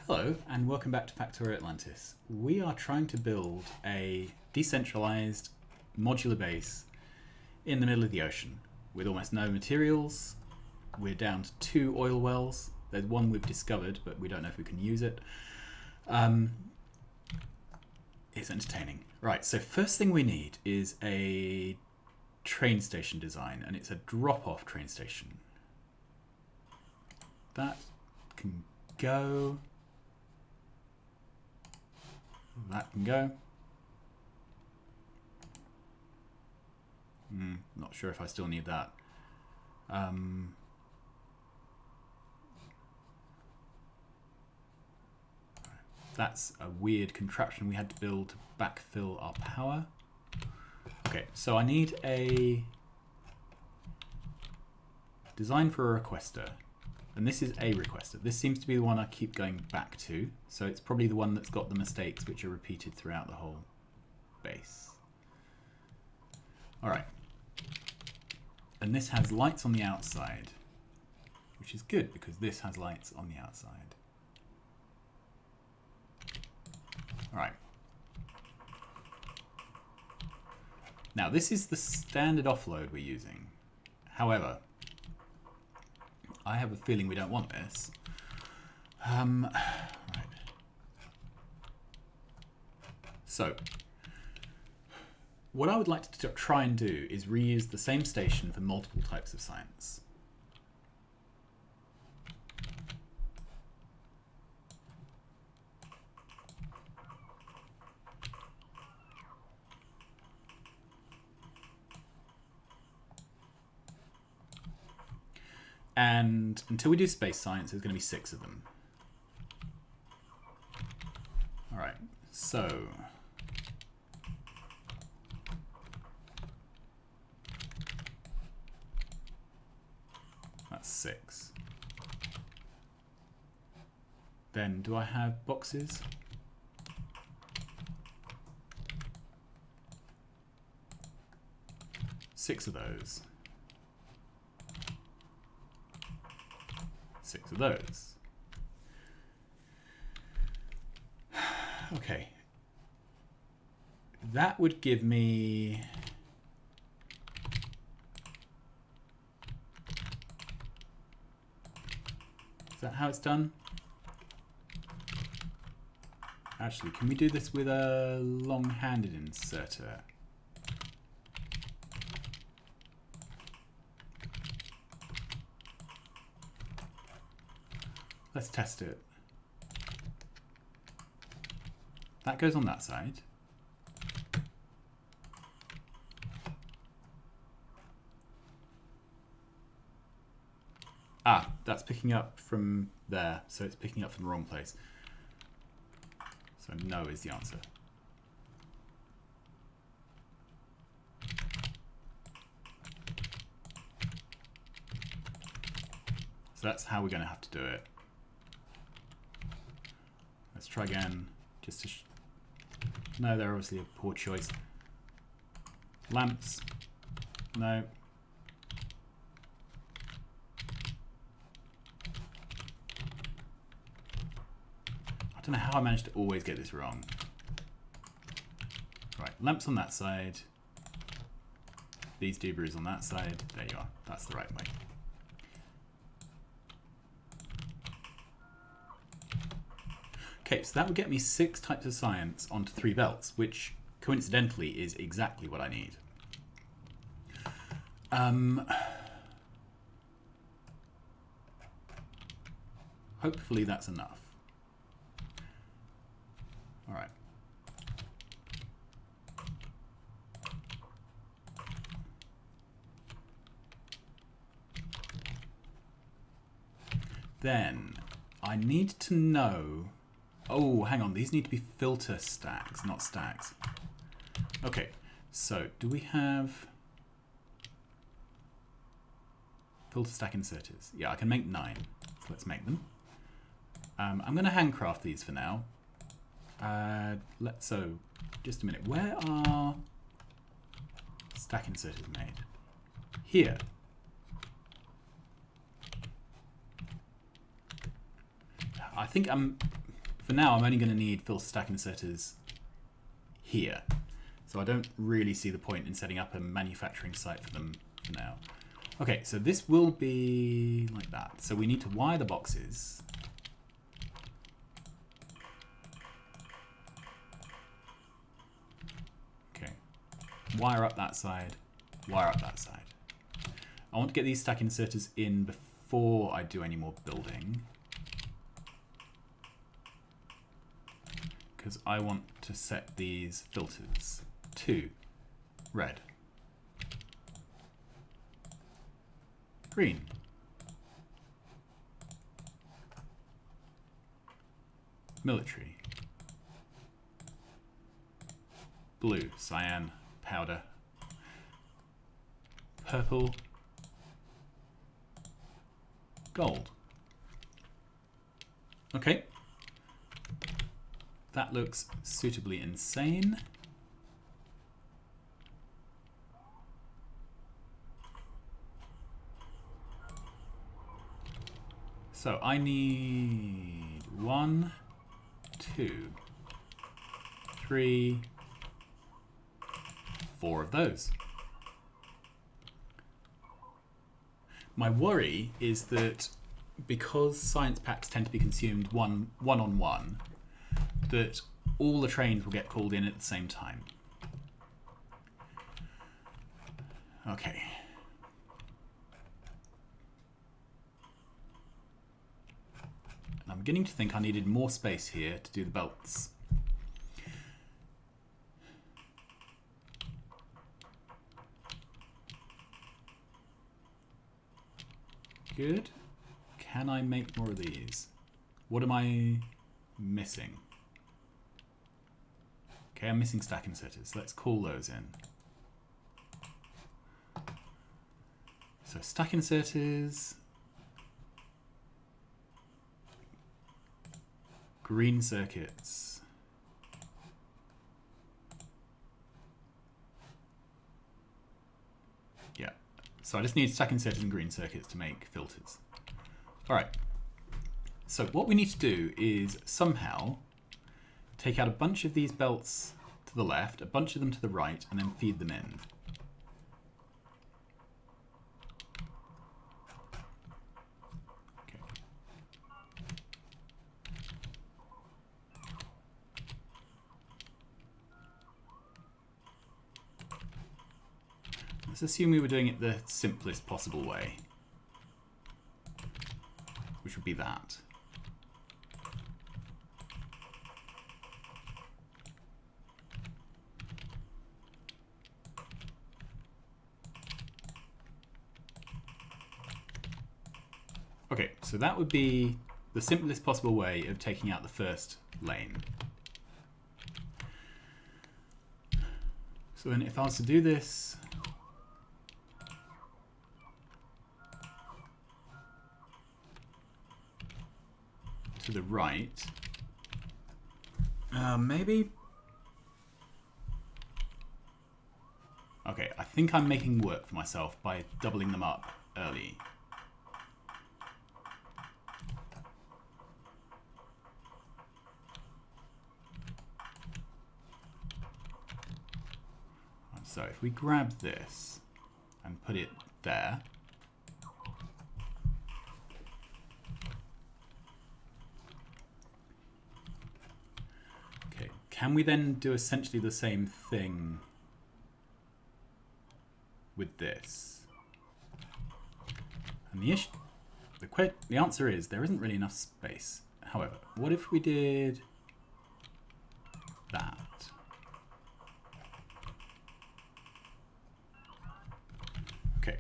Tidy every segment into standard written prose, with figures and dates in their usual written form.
Hello and welcome back to Factorio Atlantis. We are trying to build a decentralized modular base in the middle of the ocean with almost no materials. We're down to 2 oil wells. There's one we've discovered, but we don't know if we can use it. It's entertaining. Right, so first thing we need is a train station design, and it's a drop-off train station. That can go. That can go. Not sure if I still need that. That's a weird contraption we had to build to backfill our power. Okay, so I need a design for a requester. And this is a requester. This seems to be the one I keep going back to. So it's probably the one that's got the mistakes which are repeated throughout the whole base. All right. And this has lights on the outside, which is good because this has lights on the outside. All right. Now this is the standard offload we're using. However, I have a feeling we don't want this. Right. So, what I would like to try and do is reuse the same station for multiple types of science. And until we do space science, there's going to be 6 of them. All right, so that's 6. Then do I have boxes? Six of those. 6 of those. Okay. That would give me... Is that how it's done? Actually, can we do this with a long-handed inserter? Let's test it. That goes on that side. Ah, that's picking up from there, so it's picking up from the wrong place. So no is the answer. So that's how we're going to have to do it. Let's try again, just to no, they're obviously a poor choice. Lamps, no. I don't know how I managed to always get this wrong. Right, lamps on that side. These debris on that side. There you are, that's the right way. Okay, so that would get me 6 types of science onto 3 belts, which coincidentally is exactly what I need. Hopefully that's enough. All right. Then I need to know. Oh, hang on. These need to be filter stacks, not stacks. Okay, so do we have filter stack inserters? Yeah, I can make 9. So let's make them. I'm going to handcraft these for now. So, just a minute. Where are stack inserters made? Here. I think For now, I'm only going to need filter stack inserters here. So I don't really see the point in setting up a manufacturing site for them for now. Okay, so this will be like that. So we need to wire the boxes. Okay, wire up that side, wire up that side. I want to get these stack inserters in before I do any more building, because I want to set these filters to red, green, military, blue, cyan, powder, purple, gold. Okay. That looks suitably insane. So I need 1, 2, 3, 4 of those. My worry is that because science packs tend to be consumed one-on-one, that all the trains will get called in at the same time. Okay. And I'm beginning to think I needed more space here to do the belts. Good. Can I make more of these? What am I missing? Okay, I'm missing stack inserters. Let's call those in. So stack inserters, green circuits, yeah. So I just need stack inserters and green circuits to make filters. All right. So what we need to do is somehow take out a bunch of these belts to the left, a bunch of them to the right, and then feed them in. Okay. Let's assume we were doing it the simplest possible way, which would be that. Okay, so that would be the simplest possible way of taking out the first lane. So then if I was to do this to the right, maybe. Okay, I think I'm making work for myself by doubling them up early. So if we grab this and put it there, okay, can we then do essentially the same thing with this? And the answer is there isn't really enough space. However, what if we did that? Okay.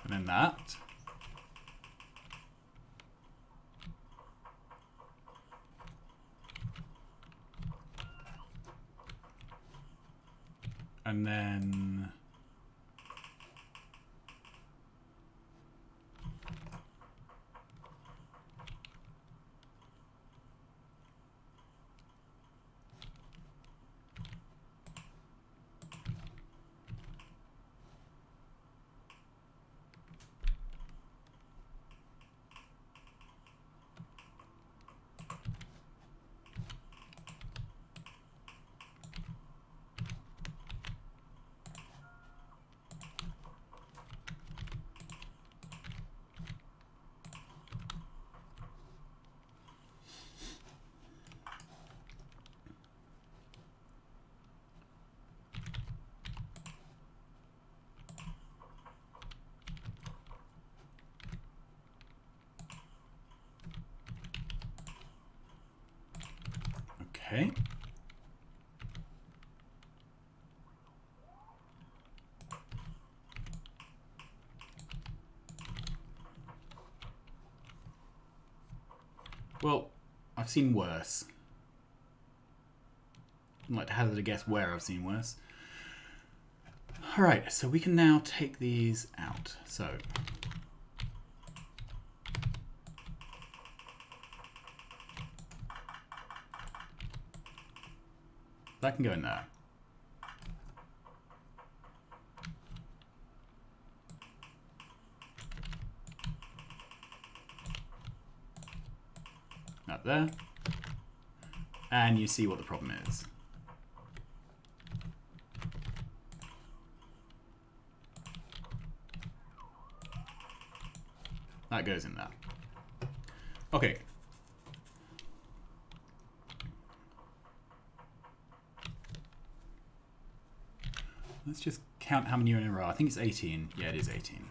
And then that. And then Okay. Well, I've seen worse. I'd like to hazard a guess where I've seen worse. Alright, so we can now take these out. So that can go in there. That there. And you see what the problem is. That goes in there. Okay. Let's just count how many are in a row. I think it's 18. Yeah, it is 18.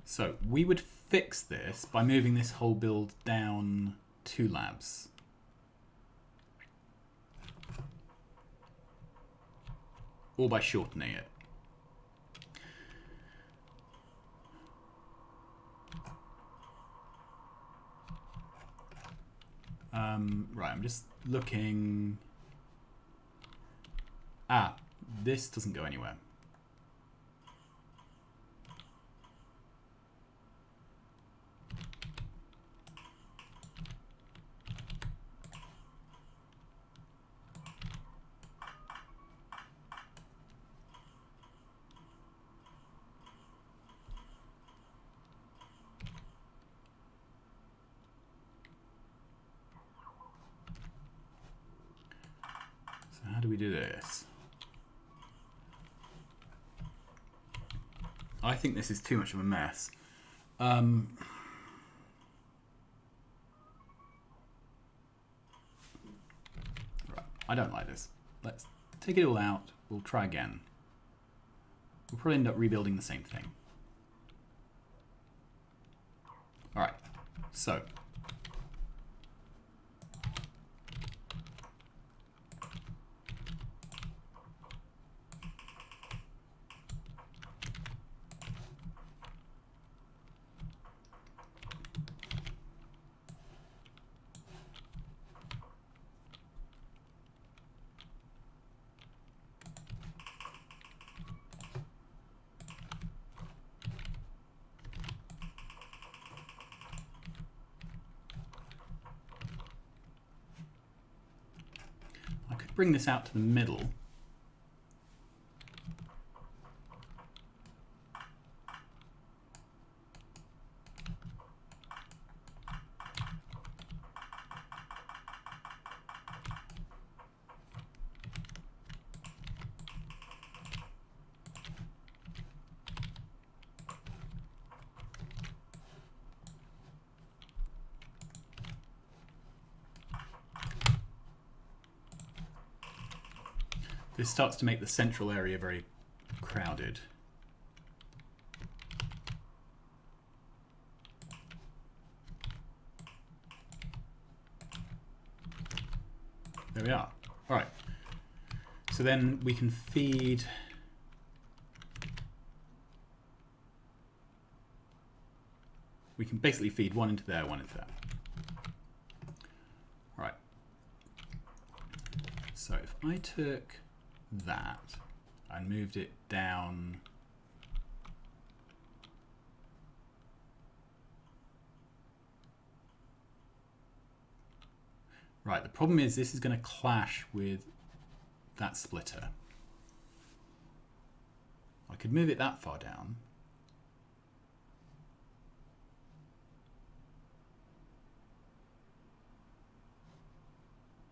So we would fix this by moving this whole build down 2 labs. Or by shortening it. Right, I'm just looking. Ah, this doesn't go anywhere. How do we do this? I think this is too much of a mess. Right, I don't like this. Let's take it all out. We'll try again. We'll probably end up rebuilding the same thing. All right, so. Bring this out to the middle. This starts to make the central area very crowded. There we are. All right. So then we can feed. We can basically feed one into there, one into there. All right. So if I took that and moved it down right, the problem is this is going to clash with that splitter. I could move it that far down,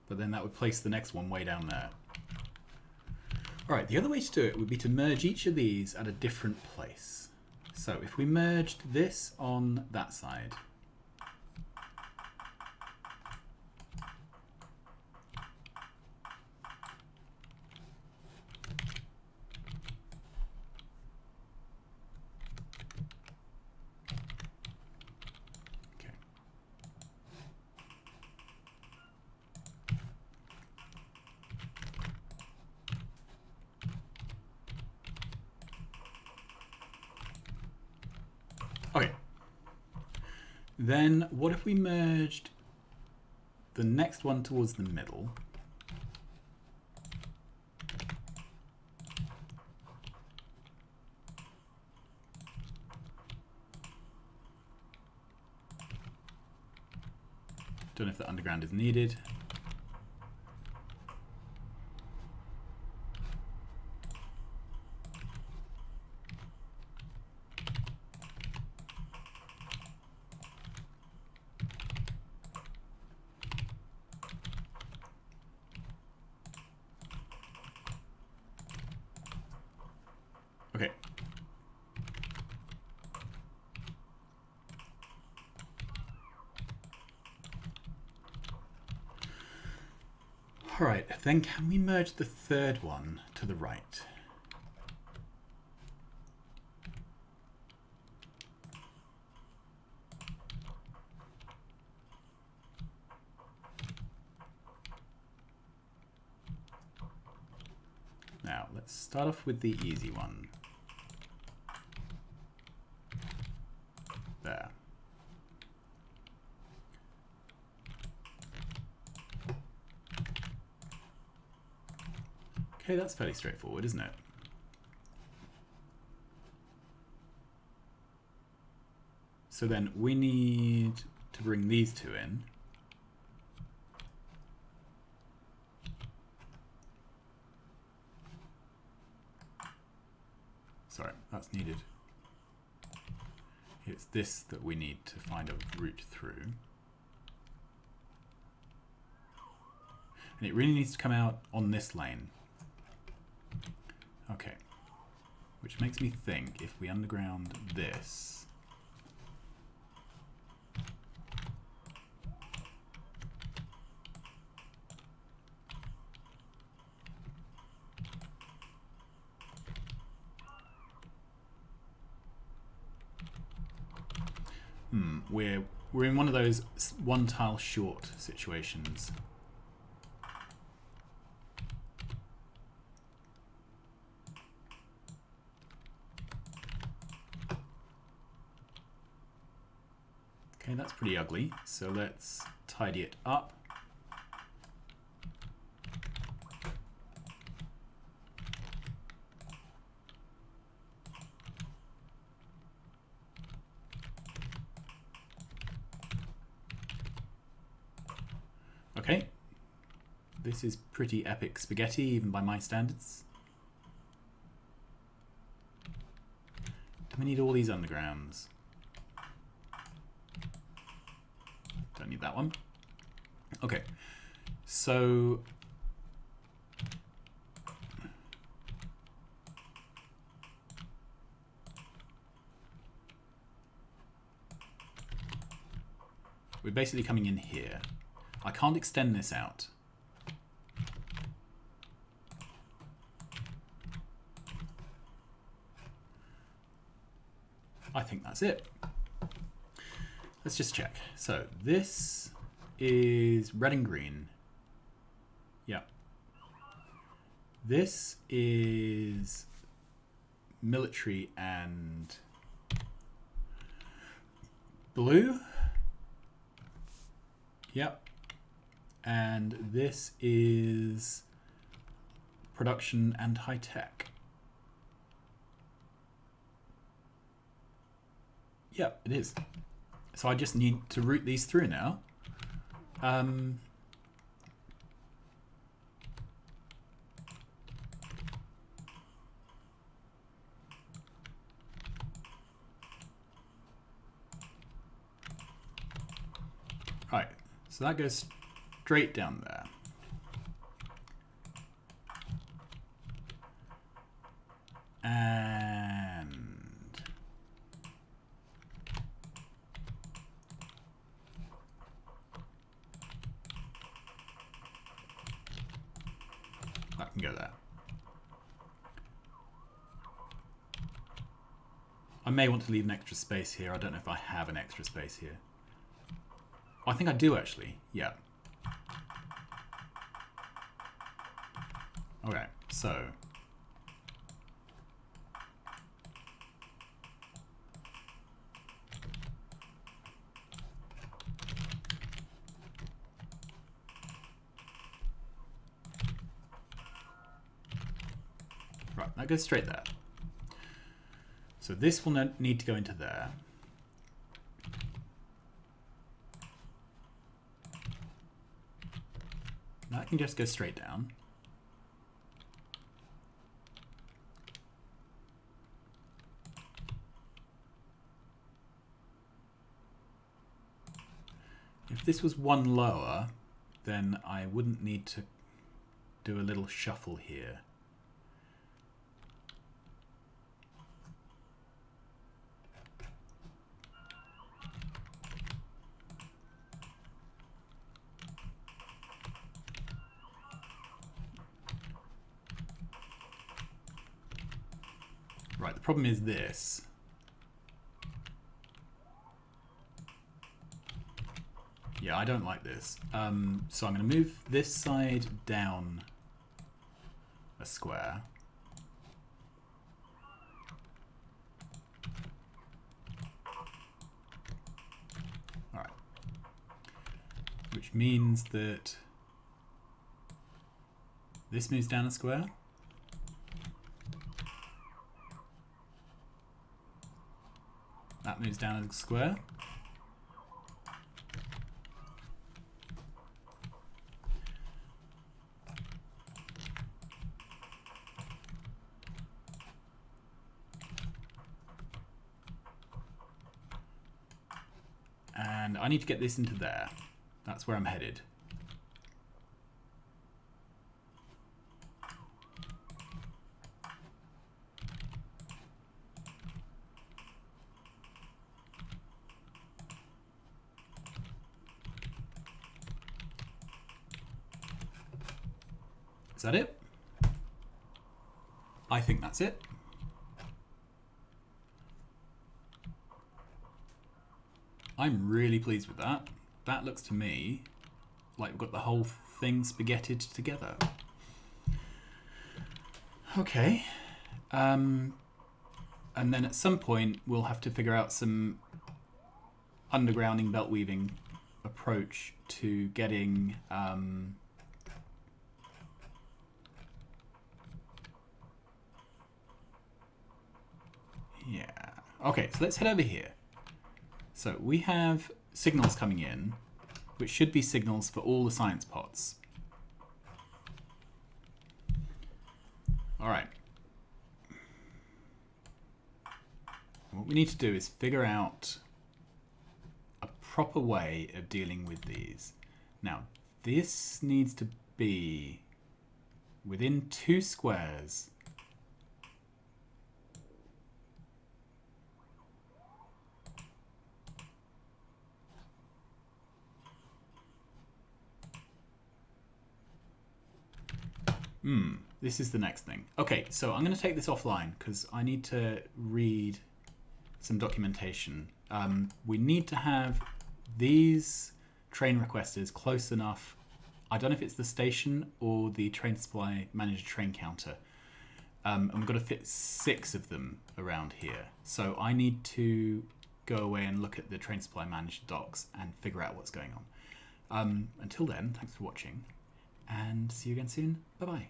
but then that would place the next one way down there. Alright, the other way to do it would be to merge each of these at a different place. So if we merged this on that side, okay. Then what if we merged the next one towards the middle? Don't know if the underground is needed. Okay. All right, then can we merge the third one to the right? Now, let's start off with the easy one. There. Okay, that's fairly straightforward, isn't it? So then we need to bring these two in. Sorry, that's needed. It's this that we need to find a route through. And it really needs to come out on this lane. Okay. Which makes me think if we underground this. We're in one of those one tile short situations. Okay, that's pretty ugly. So let's tidy it up. Okay, this is pretty epic spaghetti, even by my standards. Do we need all these undergrounds? Don't need that one. Okay, so we're basically coming in here. I can't extend this out. I think that's it. Let's just check. So this is red and green. Yeah. This is military and blue. Yep. And this is production and high tech. Yep, it is. So I just need to route these through now. Right, so that goes straight down there. And that can go there. I may want to leave an extra space here. I don't know if I have an extra space here. I think I do actually, yeah. Okay, so that goes straight there. So this will need to go into there. That can just go straight down. If this was one lower, then I wouldn't need to do a little shuffle here. Right, the problem is this. Yeah, I don't like this. So I'm going to move this side down a square. All right. Which means that this moves down a square. That moves down a square. And I need to get this into there. That's where I'm headed. Is that it? I think that's it. I'm really pleased with that. That looks to me like we've got the whole thing spaghettied together. Okay. And then at some point we'll have to figure out some undergrounding belt weaving approach to getting yeah. Okay, so let's head over here. So we have signals coming in, which should be signals for all the science pots. All right. What we need to do is figure out a proper way of dealing with these. Now, this needs to be within 2 squares. This is the next thing. Okay, so I'm going to take this offline because I need to read some documentation. We need to have these train requesters close enough. I don't know if it's the station or the train supply manager train counter. And we've got to fit 6 of them around here. So I need to go away and look at the train supply manager docs and figure out what's going on. Until then, thanks for watching and see you again soon. Bye-bye.